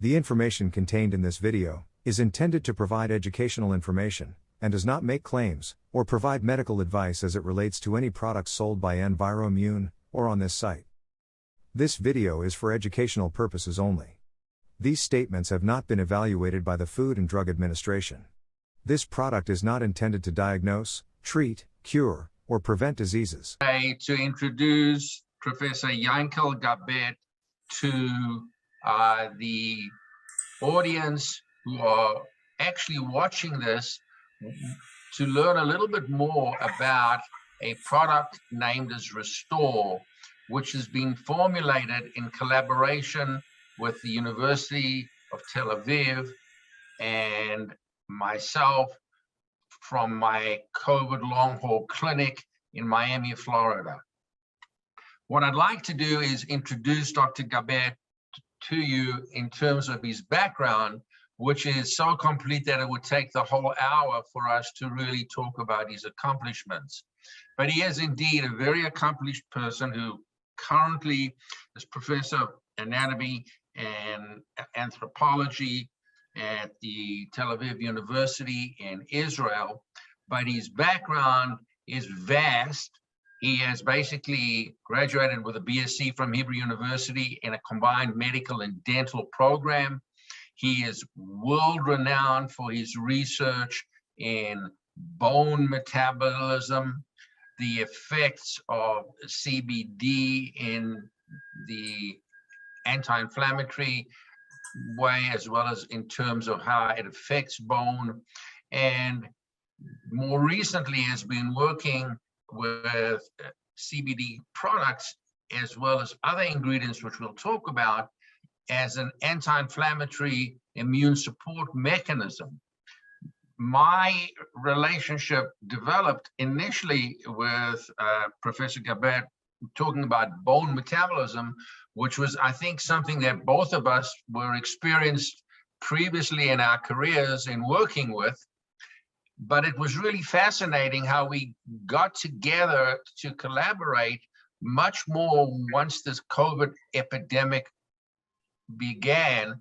The information contained in this video is intended to provide educational information and does not make claims or provide medical advice as it relates to any products sold by Enviroimmune or on this site. This video is for educational purposes only. These statements have not been evaluated by the Food and Drug Administration. This product is not intended to diagnose, treat, cure, or prevent diseases. To introduce Professor Yankel Gabet to the audience who are actually watching this to learn a little bit more about a product named as Restore, which has been formulated in collaboration with the University of Tel Aviv and myself from my COVID long haul clinic in Miami, Florida. What I'd like to do is introduce Dr. Gabet to you in terms of his background, which is so complete that it would take the whole hour for us to really talk about his accomplishments. But he is indeed a very accomplished person who currently is professor of anatomy and anthropology at the Tel Aviv University in Israel. But his background is vast. He has basically graduated with a BSc from Hebrew University in a combined medical and dental program. He is world-renowned for his research in bone metabolism, the effects of CBD in the anti-inflammatory way, as well as in terms of how it affects bone. And more recently has been working with CBD products, as well as other ingredients, which we'll talk about, as an anti-inflammatory immune support mechanism. My relationship developed initially with Professor Gabet talking about bone metabolism, which was, I think, something that both of us were experienced previously in our careers in working with. But it was really fascinating how we got together to collaborate much more once this COVID epidemic began.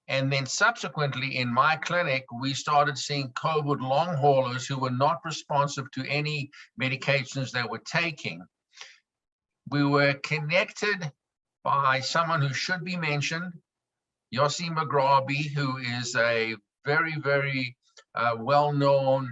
And then subsequently in my clinic, we started seeing COVID long haulers who were not responsive to any medications they were taking. We were connected by someone who should be mentioned, Yossi Magrabi, who is a very, very well-known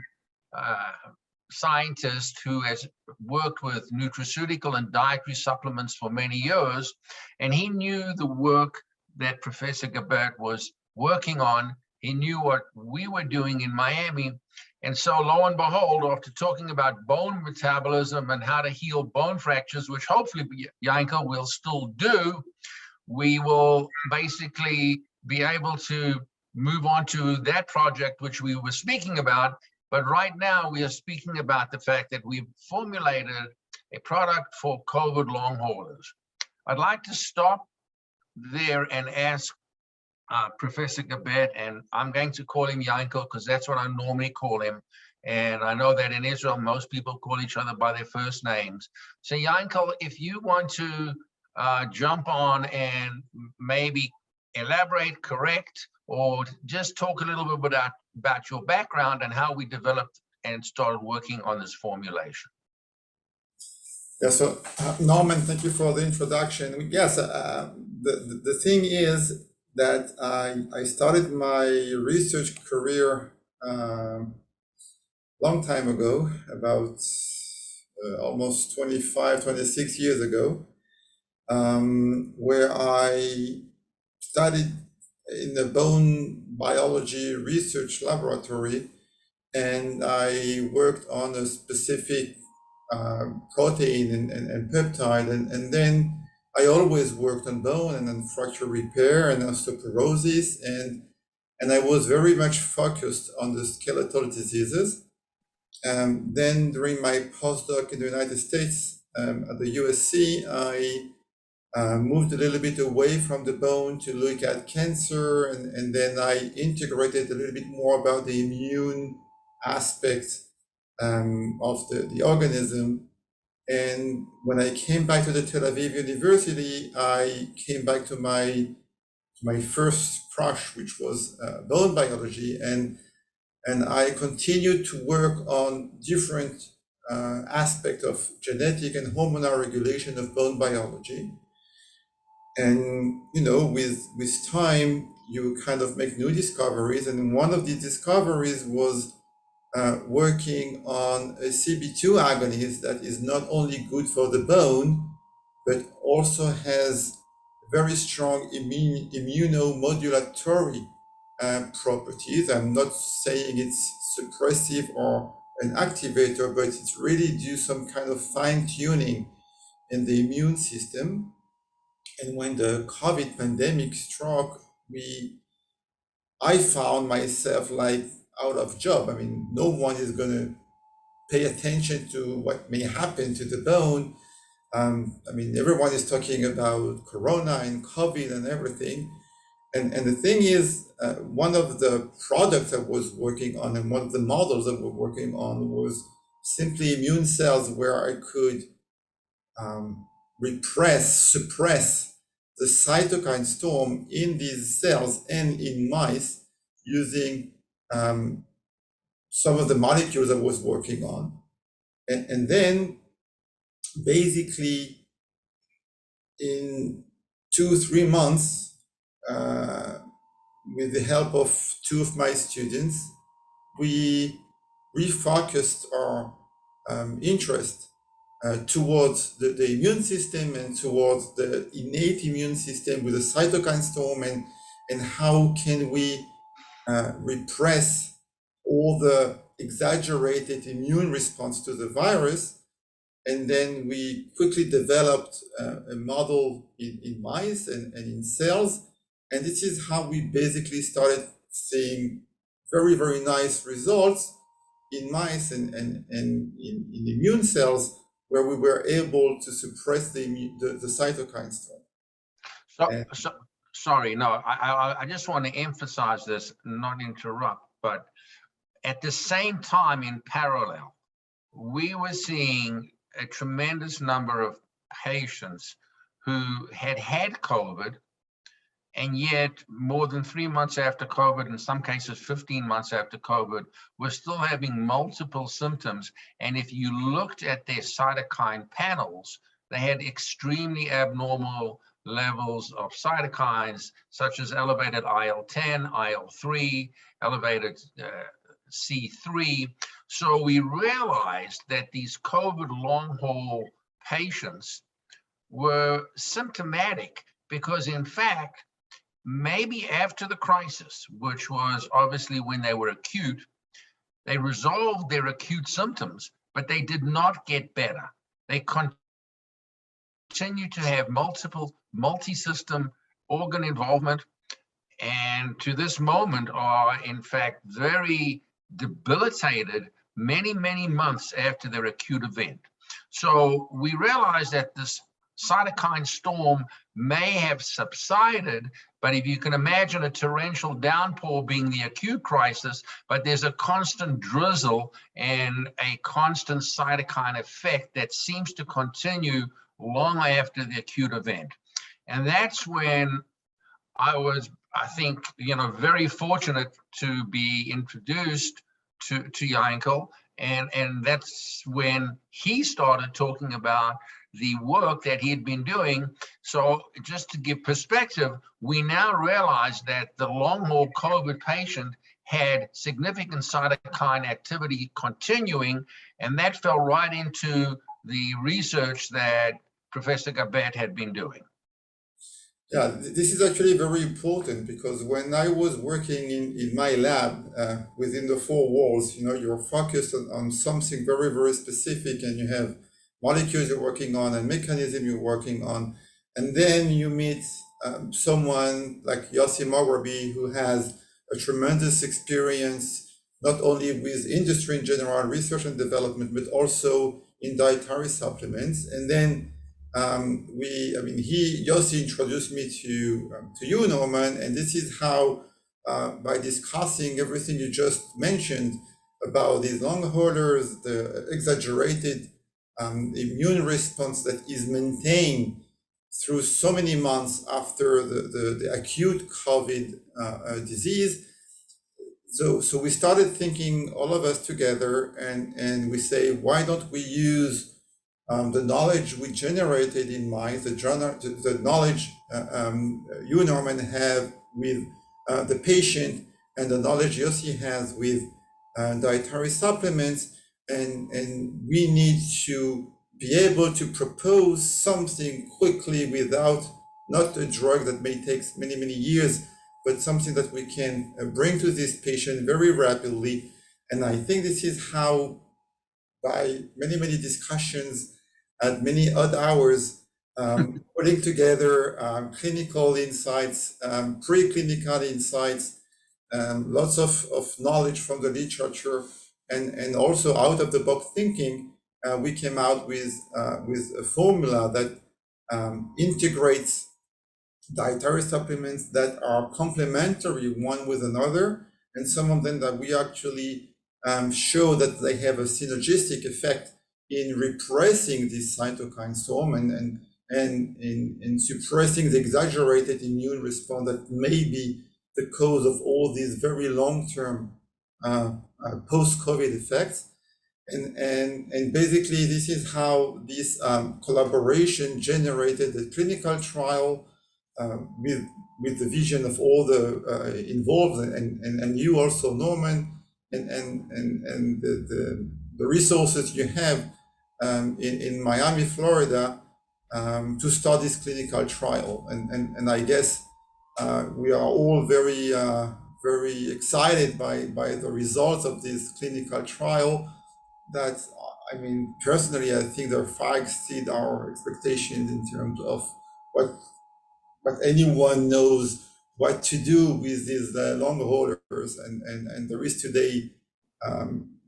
scientist who has worked with nutraceutical and dietary supplements for many years. And he knew the work that Professor Gabet was working on. He knew what we were doing in Miami. And so lo and behold, after talking about bone metabolism and how to heal bone fractures, which hopefully Yankel will still do, we will basically be able to move on to that project which we were speaking about. But right now we are speaking about the fact that we've formulated a product for COVID long haulers. I'd like to stop there and ask Professor Gabet, and I'm going to call him Yankel because that's what I normally call him. And I know that in Israel, most people call each other by their first names. So Yankel, if you want to jump on and maybe elaborate, correct, or just talk a little bit about your background and how we developed and started working on this formulation. Yeah, so Norman, thank you for the introduction. Yes, the thing is that I started my research career long time ago, about almost 25, 26 years ago, where I studied in the bone biology research laboratory, and I worked on a specific protein and peptide, and then I always worked on bone and on fracture repair and osteoporosis, and I was very much focused on the skeletal diseases. Then during my postdoc in the United States at the USC, I moved a little bit away from the bone to look at cancer, and then I integrated a little bit more about the immune aspect of the organism. And when I came back to the Tel Aviv University, I came back to my first Prof, which was bone biology, and I continued to work on different aspects of genetic and hormonal regulation of bone biology. And with time, you kind of make new discoveries, and one of the discoveries was working on a CB2 agonist that is not only good for the bone, but also has very strong immunomodulatory properties. I'm not saying it's suppressive or an activator, but it's really do some kind of fine tuning in the immune system. And when the COVID pandemic struck, I found myself like out of job. I mean, no one is going to pay attention to what may happen to the bone. I mean, everyone is talking about Corona and COVID and everything. And the thing is, one of the products I was working on and one of the models that we're working on was simply immune cells where I could suppress the cytokine storm in these cells and in mice using some of the molecules I was working on. And then basically in 2-3 months, with the help of 2 of my students, we refocused our interest towards the immune system and towards the innate immune system with the cytokine storm, and how can we repress all the exaggerated immune response to the virus. And then we quickly developed a model in mice and in cells. And this is how we basically started seeing very, very nice results in mice and in immune cells, where we were able to suppress the cytokine storm. Sorry, no, I just want to emphasize this, not interrupt, but at the same time, in parallel, we were seeing a tremendous number of patients who had COVID, and yet more than 3 months after COVID, in some cases 15 months after COVID, were still having multiple symptoms. And if you looked at their cytokine panels, they had extremely abnormal levels of cytokines, such as elevated IL-10, IL-3, elevated C3. So we realized that these COVID long haul patients were symptomatic because, in fact, maybe after the crisis, which was obviously when they were acute, they resolved their acute symptoms, but they did not get better. They continue to have multi-system organ involvement, and to this moment are in fact very debilitated many months after their acute event. So we realized that this cytokine storm may have subsided, but if you can imagine a torrential downpour being the acute crisis, but there's a constant drizzle and a constant cytokine effect that seems to continue long after the acute event. And that's when I was, I think, very fortunate to be introduced to Yankel, and that's when he started talking about the work that he had been doing. So just to give perspective, we now realize that the long haul COVID patient had significant cytokine activity continuing, and that fell right into the research that Professor Gabet had been doing. Yeah, this is actually very important, because when I was working in my lab within the 4 walls, you're focused on something very, very specific, and you have molecules you're working on and mechanism you're working on. And then you meet someone like Yossi Mograbi, who has a tremendous experience, not only with industry in general, research and development, but also in dietary supplements. And then Yossi introduced me to you, Norman, and this is how, by discussing everything you just mentioned about these long haulers, the exaggerated immune response that is maintained through so many months after the acute COVID disease. So we started thinking, all of us together, and we say, why don't we use the knowledge we generated in mice, the knowledge you, Norman, have with the patient, and the knowledge Yossi has with dietary supplements, and we need to be able to propose something quickly without, not a drug that may take many, many years, but something that we can bring to this patient very rapidly. And I think this is how, by many, many discussions at many odd hours, putting together clinical insights, preclinical insights, lots of knowledge from the literature, and also out of the box thinking, we came out with a formula that integrates dietary supplements that are complementary one with another, and some of them that we actually show that they have a synergistic effect in repressing this cytokine storm and in suppressing the exaggerated immune response that may be the cause of all these very long-term post-COVID effects. And basically, this is how this collaboration generated a clinical trial with the vision of all the involved, and you also, Norman, and the resources you have in Miami, Florida, to start this clinical trial. And I guess we are all very very excited by the results of this clinical trial. That, I mean, personally, I think they far exceed our expectations in terms of what anyone knows what to do with these long haulers, and there is today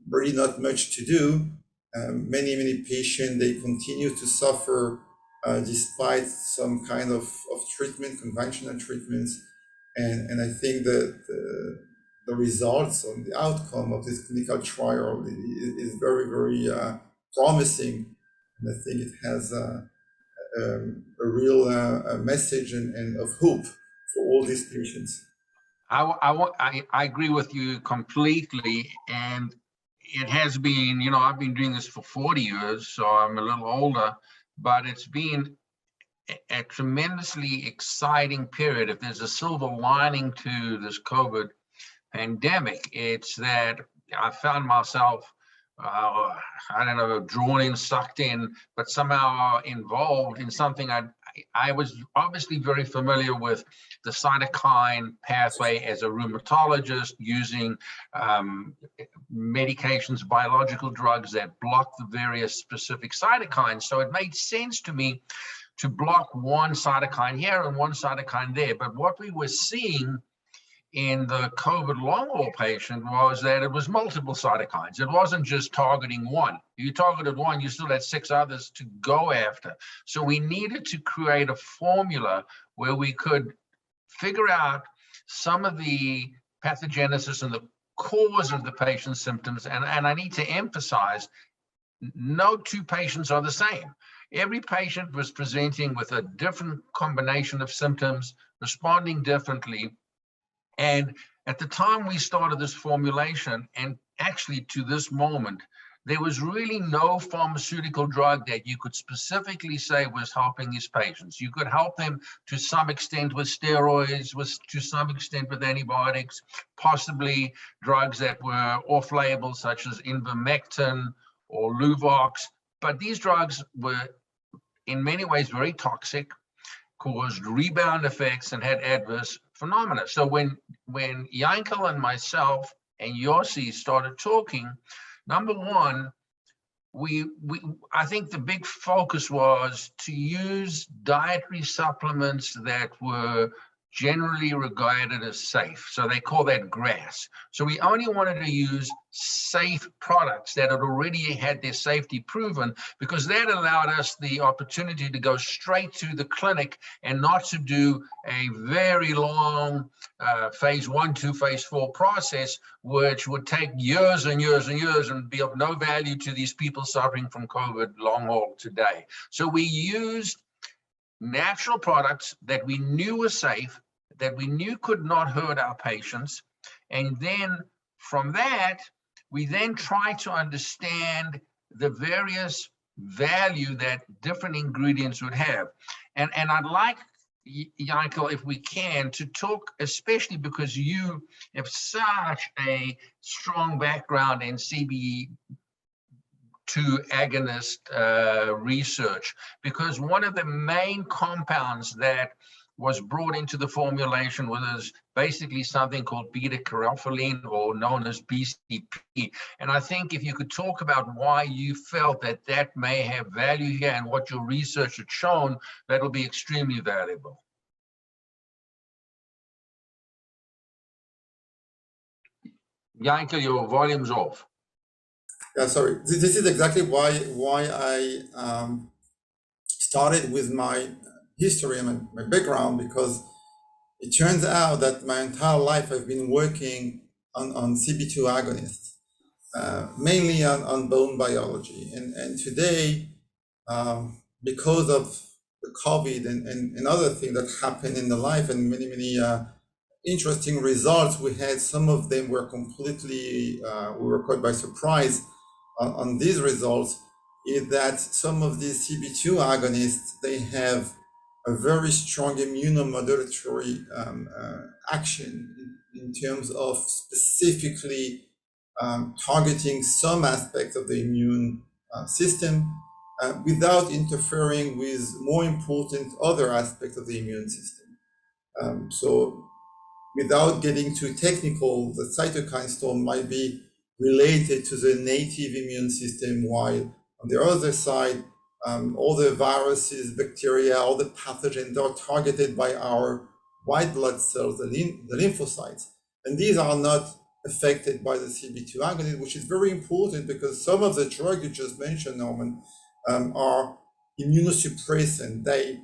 really not much to do. Many patients, they continue to suffer despite some kind of treatment, conventional treatments, and I think that the results and the outcome of this clinical trial is very, very promising, and I think it has a real message and of hope for all these patients. I agree with you completely, and it has been, you know, I've been doing this for 40 years, so I'm a little older, but it's been a tremendously exciting period. If there's a silver lining to this COVID pandemic, it's that I found myself, I don't know, drawn in, sucked in, but somehow involved in something I was obviously very familiar with, the cytokine pathway as a rheumatologist, using medications, biological drugs that block the various specific cytokines. So it made sense to me to block one cytokine here and one cytokine there. But what we were seeing in the COVID long haul patient was that it was multiple cytokines. It wasn't just targeting one. You targeted one, you still had 6 others to go after. So we needed to create a formula where we could figure out some of the pathogenesis and the cause of the patient's symptoms. And I need to emphasize, no 2 patients are the same. Every patient was presenting with a different combination of symptoms, responding differently. And at the time we started this formulation, and actually to this moment, there was really no pharmaceutical drug that you could specifically say was helping these patients. You could help them to some extent with steroids, to some extent with antibiotics, possibly drugs that were off-label, such as ivermectin or Luvox. But these drugs were in many ways very toxic, caused rebound effects, and had adverse phenomena. So when Yankel and myself and Yossi started talking, number one, I think the big focus was to use dietary supplements that were generally regarded as safe. So they call that GRAS. So we only wanted to use safe products that had already had their safety proven, because that allowed us the opportunity to go straight to the clinic and not to do a very long phase 1 to phase 4 process, which would take years and years and years and be of no value to these people suffering from COVID long haul today. So we used natural products that we knew were safe, that we knew could not hurt our patients. And then from that, we then try to understand the various value that different ingredients would have. And I'd like, Yankel, if we can, to talk, especially because you have such a strong background in CB2 agonist research, because one of the main compounds that was brought into the formulation was basically something called beta-caryophyllene, or known as BCP. And I think if you could talk about why you felt that that may have value here and what your research had shown, that'll be extremely valuable. Yankel, your volume's off. Yeah, sorry. This is exactly why I started with my history and my background, because it turns out that my entire life I've been working on CB2 agonists, mainly on bone biology. And today, because of the COVID and other things that happened in the life, and many interesting results we had, some of them were completely, we were caught by surprise on these results, is that some of these CB2 agonists, they have a very strong immunomodulatory action in terms of specifically targeting some aspects of the immune system without interfering with more important other aspects of the immune system. So without getting too technical, the cytokine storm might be related to the native immune system, while on the other side, all the viruses, bacteria, all the pathogens are targeted by our white blood cells, the lymphocytes. And these are not affected by the CB2 agonist, which is very important because some of the drugs you just mentioned, Norman, are immunosuppressant. They,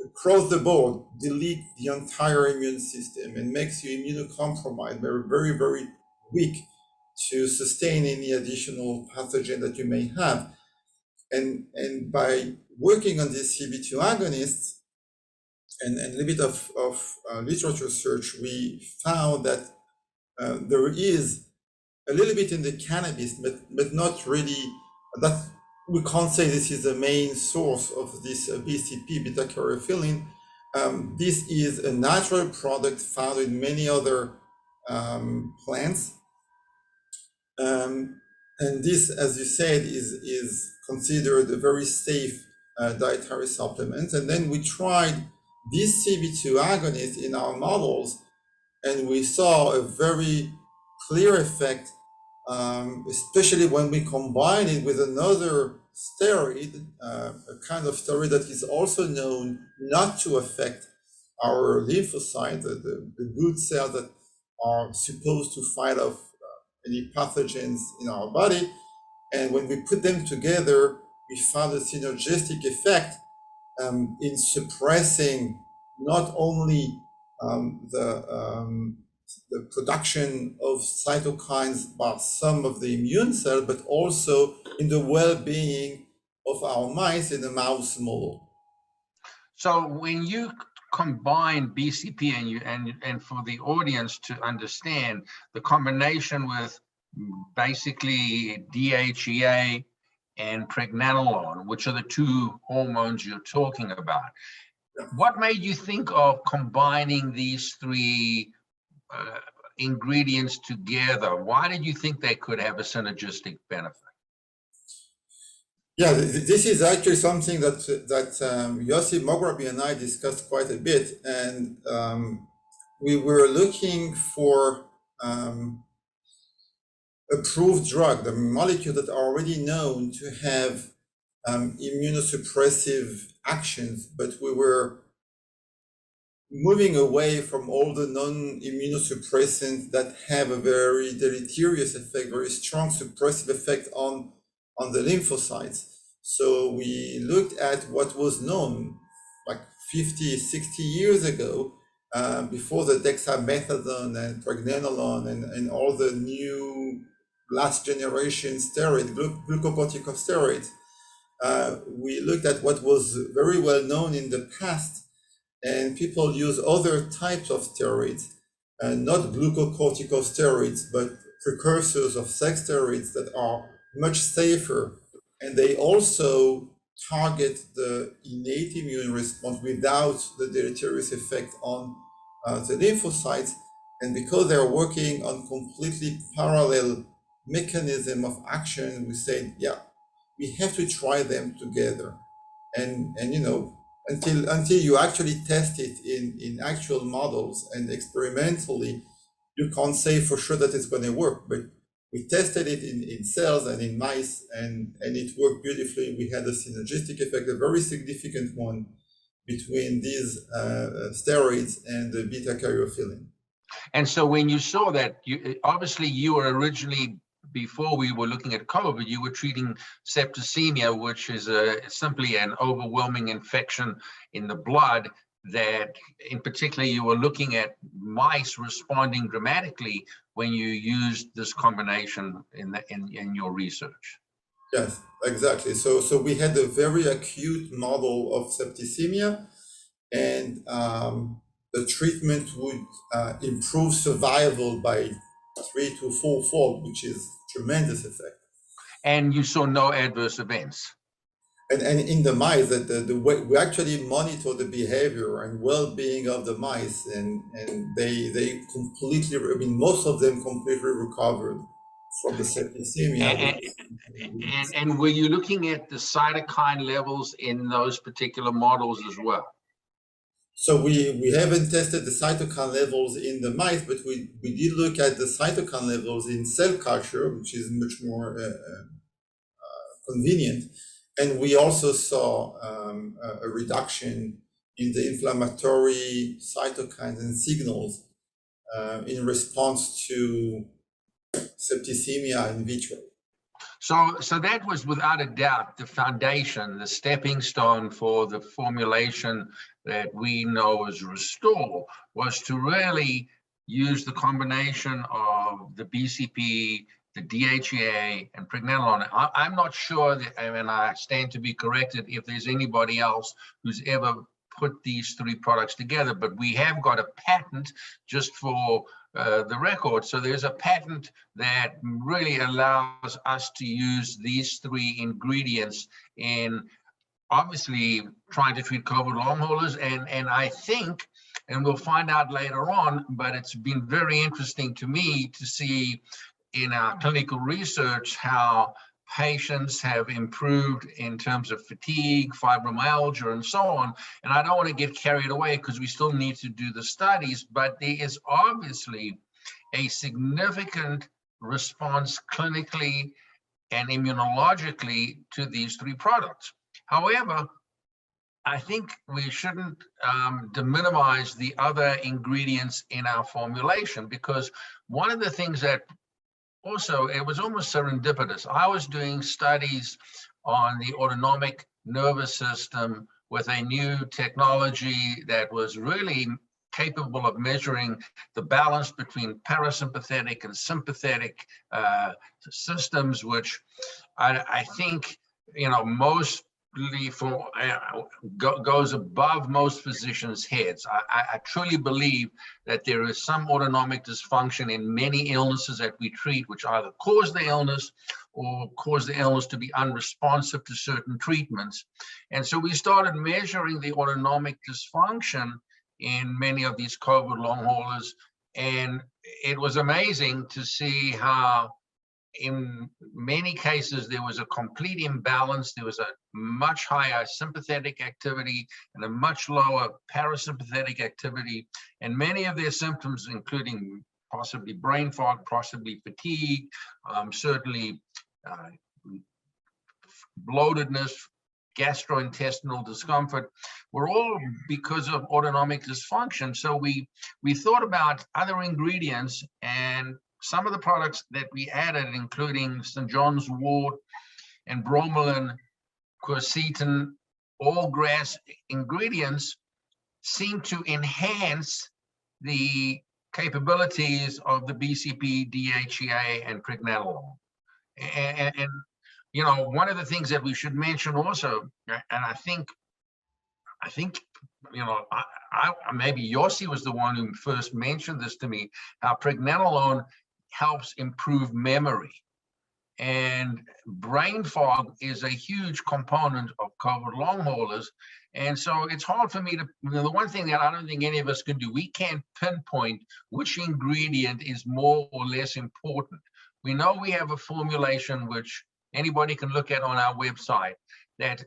across the board, delete the entire immune system and makes you immunocompromised, very weak to sustain any additional pathogen that you may have. And by working on this CB2 agonists and a little bit of literature research, we found that there is a little bit in the cannabis, but not really, that we can't say this is the main source of this BCP, beta-caryophyllene. This is a natural product found in many other plants. And this, as you said, is considered a very safe dietary supplement. And then we tried this CB2 agonist in our models, and we saw a very clear effect, especially when we combine it with another steroid, a kind of steroid that is also known not to affect our lymphocytes, the good cells that are supposed to fight off any pathogens in our body. And when we put them together, we found a synergistic effect in suppressing not only the production of cytokines by some of the immune cells, but also in the well-being of our mice in the mouse model. So when you combine BCP and for the audience to understand the combination with basically DHEA and pregnenolone, which are the two hormones you're talking about, what made you think of combining these three ingredients together? Why did you think they could have a synergistic benefit? Yeah, this is actually something that Yossi Mograbi and I discussed quite a bit, and we were looking for approved drug, the molecule that are already known to have immunosuppressive actions, but we were moving away from all the non-immunosuppressants that have a very deleterious effect, very strong suppressive effect on the lymphocytes. So we looked at what was known like 50, 60 years ago, before the dexamethasone and pregnenolone and all the new last generation steroid, glucocorticosteroids. we looked at what was very well known in the past, and people use other types of steroids, not glucocorticosteroids, but precursors of sex steroids that are much safer. And they also target the innate immune response without the deleterious effect on the lymphocytes. And because they're working on completely parallel mechanism of action, we said, yeah, we have to try them together. And you know, until you actually test it in actual models and experimentally, you can't say for sure that it's going to work. But we tested it in cells and in mice, and it worked beautifully. We had a synergistic effect, a very significant one, between these steroids and the beta caryophyllene. And so when you saw that, obviously you were originally, before we were looking at COVID, you were treating septicemia, which is simply an overwhelming infection in the blood that, in particular, you were looking at mice responding dramatically when you used this combination in your research. Yes, exactly. So we had a very acute model of septicemia, and the treatment would improve survival by 3 to 4-fold, which is tremendous effect. And you saw no adverse events. And in the mice, that the way we actually monitor the behavior and well-being of the mice, and they completely, I mean, most of them completely recovered from the septicemia. And were you looking at the cytokine levels in those particular models as well? So we haven't tested the cytokine levels in the mice, but we did look at the cytokine levels in cell culture, which is much more convenient. And we also saw a reduction in the inflammatory cytokines and signals in response to septicemia in vitro. So that was without a doubt the foundation, the stepping stone for the formulation that we know as Restore, was to really use the combination of the BCP, the DHEA, and pregnenolone. I'm not sure that, and I stand to be corrected if there's anybody else who's ever put these three products together, but we have got a patent, just for the record. So there's a patent that really allows us to use these three ingredients in obviously trying to treat COVID long haulers. And I think, and we'll find out later on, but it's been very interesting to me to see in our clinical research how patients have improved in terms of fatigue, fibromyalgia, and so on. And I don't want to get carried away because we still need to do the studies, but there is obviously a significant response clinically and immunologically to these three products. However, I think we shouldn't minimize the other ingredients in our formulation, because one of the things that also, it was almost serendipitous. I was doing studies on the autonomic nervous system with a new technology that was really capable of measuring the balance between parasympathetic and sympathetic systems, which I think, you know, most goes above most physicians' heads. I truly believe that there is some autonomic dysfunction in many illnesses that we treat, which either cause the illness or cause the illness to be unresponsive to certain treatments. And so we started measuring the autonomic dysfunction in many of these COVID long haulers. And it was amazing to see how in many cases, there was a complete imbalance. There was a much higher sympathetic activity and a much lower parasympathetic activity. And many of their symptoms, including possibly brain fog, possibly fatigue, certainly bloatedness, gastrointestinal discomfort, were all because of autonomic dysfunction. So we thought about other ingredients, and some of the products that we added, including St. John's wort and bromelain, quercetin, all grass ingredients, seem to enhance the capabilities of the BCP, DHEA, and pregnenolone. And you know, one of the things that we should mention also, and I think, you know, maybe Yossi was the one who first mentioned this to me, how pregnenolone helps improve memory. And brain fog is a huge component of COVID long haulers. And so it's hard for me to, you know, the one thing that I don't think any of us can do, we can't pinpoint which ingredient is more or less important. We know we have a formulation which anybody can look at on our website that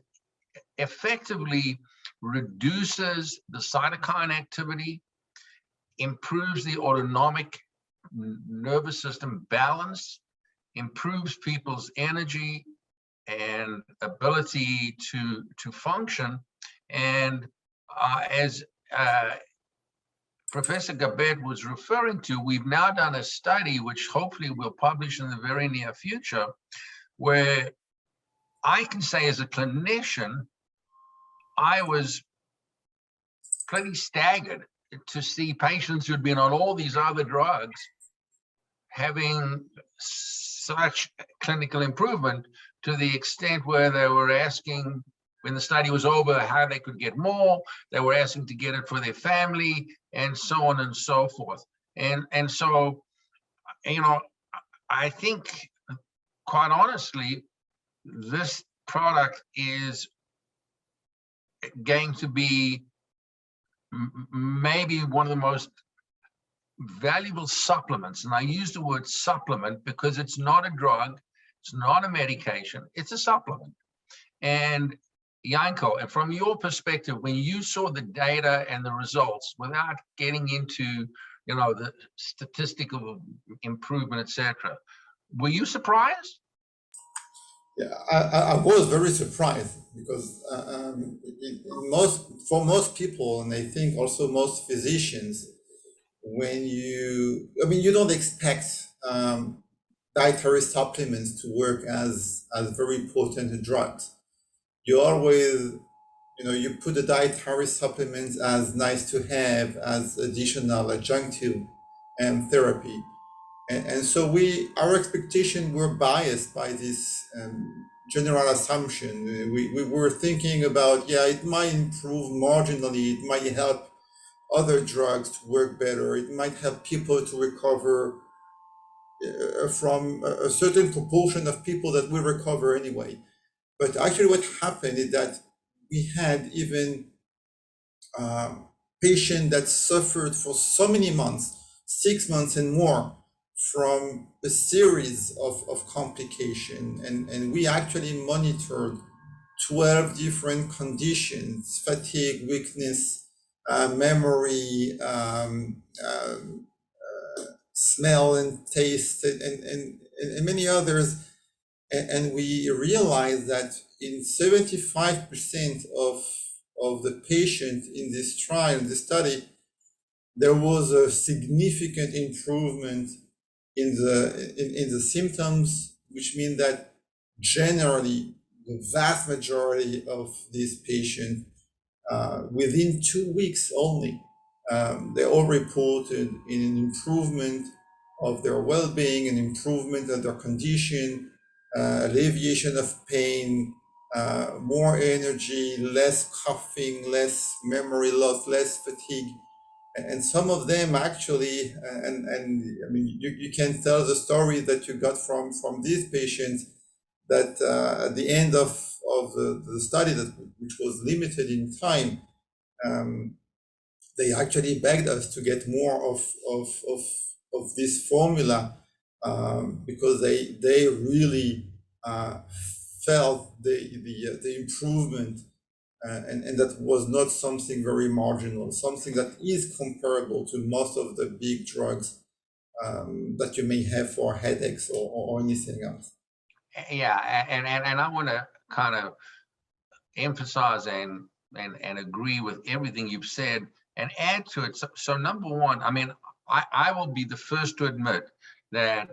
effectively reduces the cytokine activity, improves the autonomic nervous system balance, improves people's energy and ability to function. And as Professor Gabet was referring to, we've now done a study, which hopefully we'll publish in the very near future, where I can say as a clinician, I was pretty staggered to see patients who'd been on all these other drugs having such clinical improvement, to the extent where they were asking, when the study was over, how they could get more. They were asking to get it for their family, and so on and so forth. And so, you know, I think, quite honestly, this product is going to be maybe one of the most valuable supplements. And I use the word supplement because it's not a drug, it's not a medication, it's a supplement. And Yankel, and from your perspective, when you saw the data and the results, without getting into, you know, the statistical improvement, etc., were you surprised? Yeah, I was very surprised because for most people, and I think also most physicians, when you don't expect dietary supplements to work as very potent drugs. You always, you put the dietary supplements as nice to have, as additional adjunctive therapy. And so our expectation were biased by this general assumption. We were thinking about, yeah, it might improve marginally, it might help other drugs to work better, it might help people to recover from a certain proportion of people that will recover anyway. But actually what happened is that we had even patients that suffered for so many months, 6 months and more, from a series of complications. And we actually monitored 12 different conditions: fatigue, weakness, memory, smell and taste, and many others. And we realized that in 75% of the patients in this trial, in this study, there was a significant improvement in the symptoms, which means that generally the vast majority of these patients, within 2 weeks only, they all reported an improvement of their well-being, an improvement of their condition, alleviation of pain, more energy, less coughing, less memory loss, less fatigue. And some of them actually, and I mean, you can tell the story that you got from these patients, that at the end of the study, which was limited in time, they actually begged us to get more of this formula, because they really felt the improvement, and that was not something very marginal, something that is comparable to most of the big drugs that you may have for headaches or anything else. Yeah, and I want to kind of emphasize and agree with everything you've said and add to it. So number one, I mean, I will be the first to admit that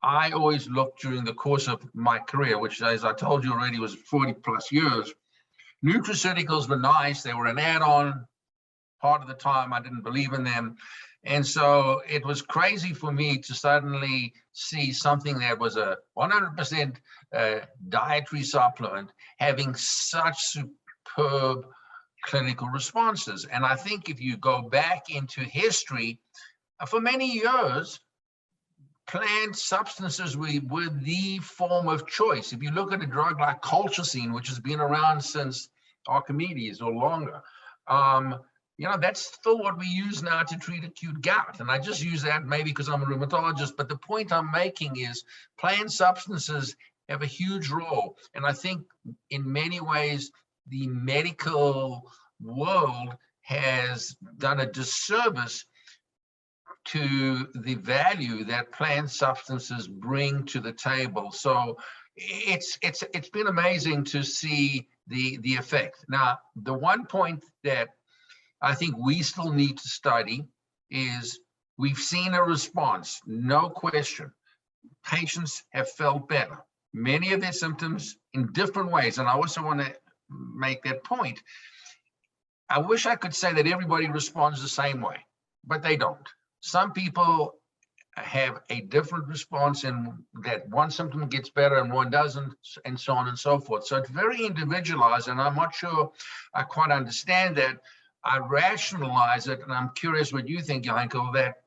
I always looked during the course of my career, which, as I told you already, was 40 plus years. Nutraceuticals were nice. They were an add-on. Part of the time I didn't believe in them. And so it was crazy for me to suddenly see something that was a 100% dietary supplement having such superb clinical responses. And I think if you go back into history, for many years, plant substances were the form of choice. If you look at a drug like colchicine, which has been around since Archimedes or longer, that's still what we use now to treat acute gout. And I just use that maybe because I'm a rheumatologist, but the point I'm making is plant substances have a huge role. And I think in many ways, the medical world has done a disservice to the value that plant substances bring to the table. So it's been amazing to see the effect. Now, the one point that I think we still need to study is we've seen a response, no question. Patients have felt better. Many of their symptoms in different ways. And I also want to make that point. I wish I could say that everybody responds the same way, but they don't. Some people have a different response in that one symptom gets better and one doesn't, and so on and so forth. So it's very individualized, and I'm not sure I quite understand that. I rationalize it, and I'm curious what you think, Yankel, that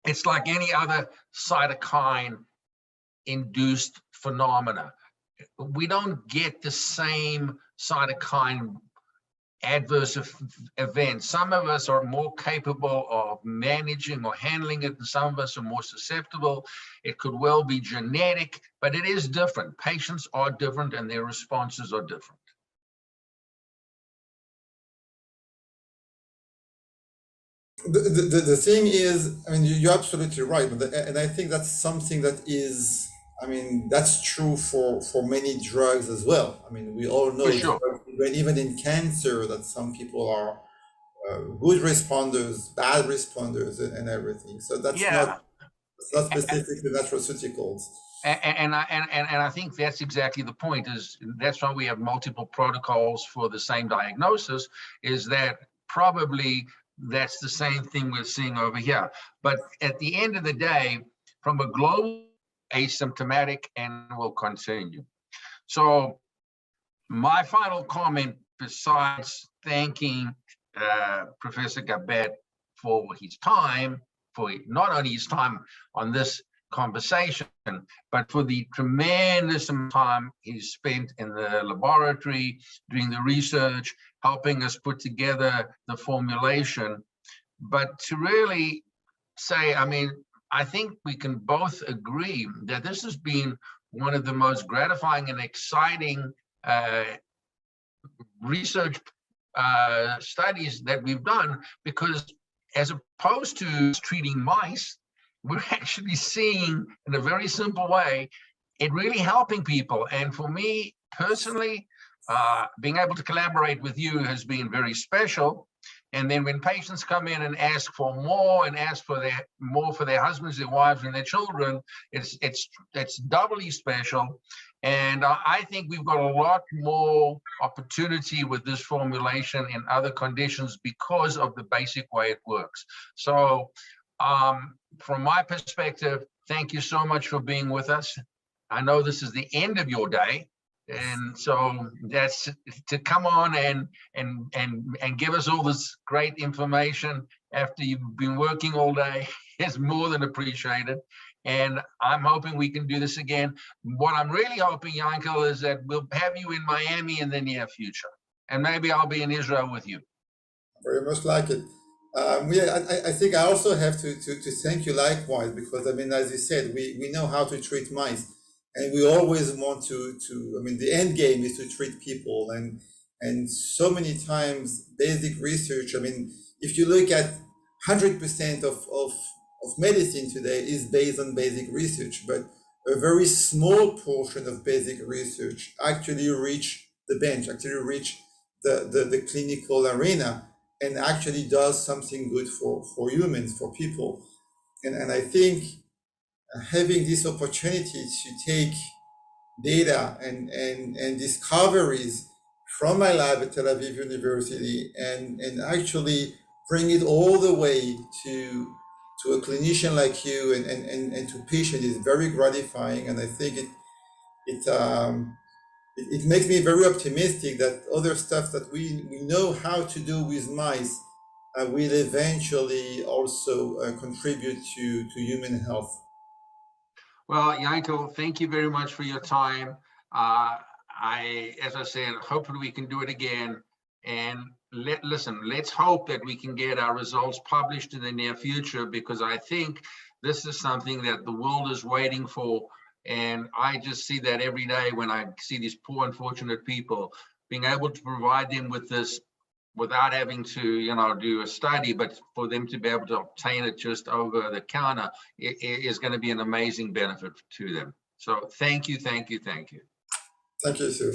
it's like any other cytokine-induced phenomena. We don't get the same cytokine adverse events. Some of us are more capable of managing or handling it, and some of us are more susceptible. It could well be genetic, but it is different. Patients are different, and their responses are different. The thing is, I mean, you're absolutely right, and I think that's something that is, I mean, that's true for many drugs as well. I mean, we all know, Sure. even in cancer, that some people are good responders, bad responders, and everything. So that's not specific to nutraceuticals. And I think that's exactly the point. Is that's why we have multiple protocols for the same diagnosis. Is that probably that's the same thing we're seeing over here. But at the end of the day, from a global asymptomatic, and will continue. So my final comment, besides thanking Professor Gabet for his time, for not only his time on this conversation, but for the tremendous amount of time he's spent in the laboratory, doing the research, helping us put together the formulation. But to really say, I mean, I think we can both agree that this has been one of the most gratifying and exciting research studies that we've done, because as opposed to treating mice, we're actually seeing in a very simple way, it really helping people. And for me personally, being able to collaborate with you has been very special. And then when patients come in and ask for more and ask for more for their husbands, their wives, and their children, it's doubly special. And I think we've got a lot more opportunity with this formulation in other conditions because of the basic way it works. So from my perspective, thank you so much for being with us. I know this is the end of your day. And so that's to come on and give us all this great information after you've been working all day is more than appreciated. And I'm hoping we can do this again. What I'm really hoping, Yankel, is that we'll have you in Miami in the near future. And maybe I'll be in Israel with you. Very much like it. I think I also have to thank you likewise, because, I mean, as you said, we know how to treat mice. And we always want to, I mean, the end game is to treat people. And so many times, basic research, I mean, if you look at 100% of medicine today is based on basic research, but a very small portion of basic research actually reach the bench, actually reach the clinical arena, and actually does something good for humans, for people. And I think having this opportunity to take data and discoveries from my lab at Tel Aviv University and actually bring it all the way to to a clinician like you and to patient is very gratifying, and I think it makes me very optimistic that other stuff that we know how to do with mice will eventually also contribute to human health. Well, Yankel, thank you very much for your time. As I said, hopefully we can do it again. And listen, let's hope that we can get our results published in the near future, because I think this is something that the world is waiting for. And I just see that every day when I see these poor, unfortunate people, being able to provide them with this without having to, do a study, but for them to be able to obtain it just over the counter is going to be an amazing benefit to them. So thank you, thank you, thank you. Thank you, Sue.